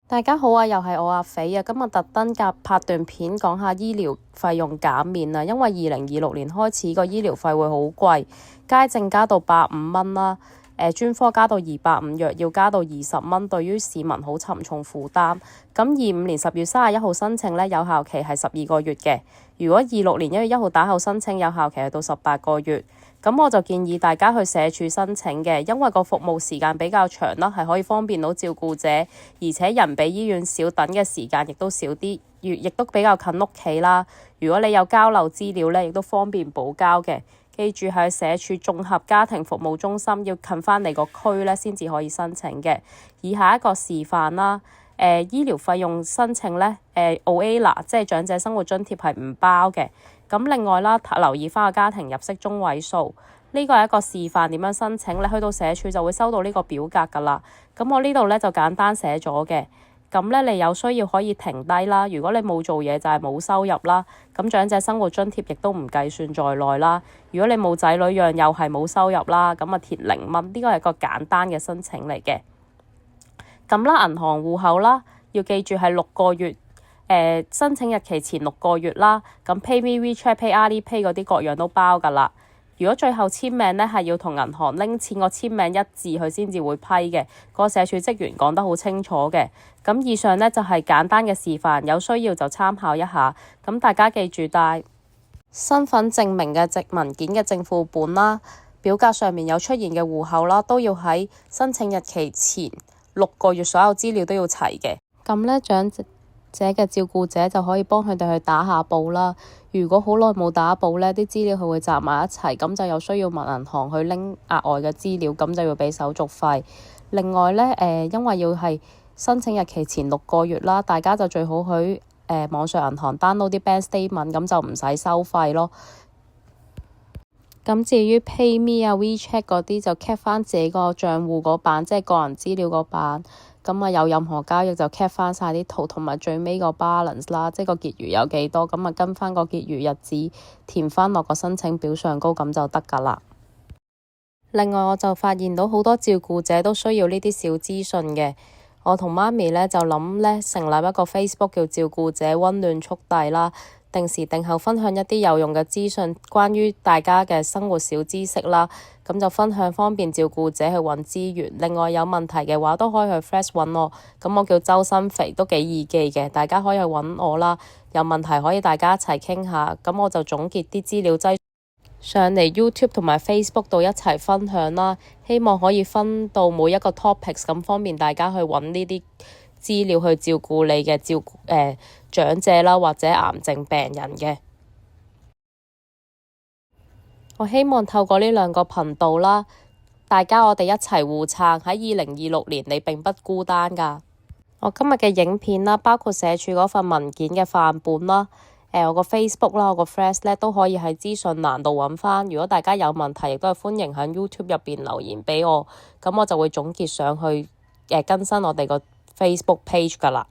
大家好啊，又係我阿肥啊。今日特登拍段片講下醫療費用減免啊，因為2026年開始個醫療費會好貴，街症加到85蚊啦，專科加到250，藥要加到20蚊，對於市民好沉重負擔。咁25年10月31號申請呢，有效期係12個月嘅。如果26年1月1號打後申請，有效期係到18個月。咁我就建議大家去社署申請嘅，因為個服務時間比較長啦，係可以方便到照顧者，而且人比醫院少，等嘅時間亦都少啲，亦都比較近屋企啦。如果你有交流資料呢，亦都方便補交嘅。記住喺社署綜合家庭服務中心要近返你個區呢，先至可以申請嘅。以下一個示範啦。醫療費用申請呢，OALA 即係長者生活津貼係唔包嘅。咁另外啦，留意返個家庭入息中位數，呢個係一個示範點樣申請。你去到社署就會收到呢個表格㗎啦。咁我呢度呢就簡單寫咗嘅。咁呢，你有需要可以停低啦。如果你冇做嘢就係冇收入啦。咁長者生活津貼亦都唔計算在內啦。如果你冇仔女養又係冇收入啦。咁啊貼0蚊，呢個係一個簡單嘅申請嚟嘅。咁啦，銀行戶口啦，要記住係6個月，申請日期前6個月啦。咁 PayMe、WeChat Pay、Alipay 嗰啲各樣都包㗎啦。如果最後簽名呢，係要同銀行拎錢個簽名一致，佢先至會批嘅。個社署職員講得好清楚嘅。咁以上呢，就係簡單嘅示範，有需要就參考一下。咁大家記住帶身份證明嘅文件嘅正副本啦，表格上面有出現嘅戶口啦，都要喺申請日期前6個月，所有資料都要齊嘅。咁呢，長者嘅照顧者就可以幫佢哋去打下簿啦。如果好耐冇打簿呢，啲資料佢會集埋一齊，咁就有需要問銀行去拎額外嘅資料，咁就要俾手續費。另外呢，因為要係申請日期前6個月啦，大家就最好去網上銀行 download 啲 bank statement，咁就唔使收費咯。咁至於 PayMe 啊、WeChat 嗰啲就 cap 翻自己個賬戶嗰版，即係個人資料嗰版。咁啊，有任何交易就 cap 翻晒啲圖同埋最尾個 balance 啦，即係個結餘有幾多，咁啊跟翻個結餘日子填翻落個申請表上高，咁就得㗎啦。另外我就發現到好多照顧者都需要呢啲小資訊嘅。我同媽咪呢，就諗呢成立一個 Facebook 叫照顧者溫暖速遞啦，定時定候分享一啲有用嘅資訊，關於大家嘅生活小知識啦，咁就分享方便照顧者去揾資源。另外有問題嘅話都可以去 Flash 揾我，咁我叫周新肥，都幾易記嘅，大家可以去揾我啦。有問題可以大家一齊傾下，咁我就總結啲資料擠上嚟 YouTube 同埋 Facebook 度一齊分享啦，希望可以分到每一個 topics， 咁方便大家去揾呢啲資料去照顧你嘅長者啦，或者癌症病人嘅。我希望透過呢2個頻道啦，大家我哋一齊互撐，喺2026年你並不孤單㗎。我今日嘅影片啦，包括社署嗰份文件嘅範本啦。我個 Facebook 啦，我個 Flash 咧都可以喺資訊欄度揾返。如果大家有問題，亦都係歡迎喺 YouTube 入邊留言俾我，咁我就會總結上去更新我哋個 Facebook page 㗎啦。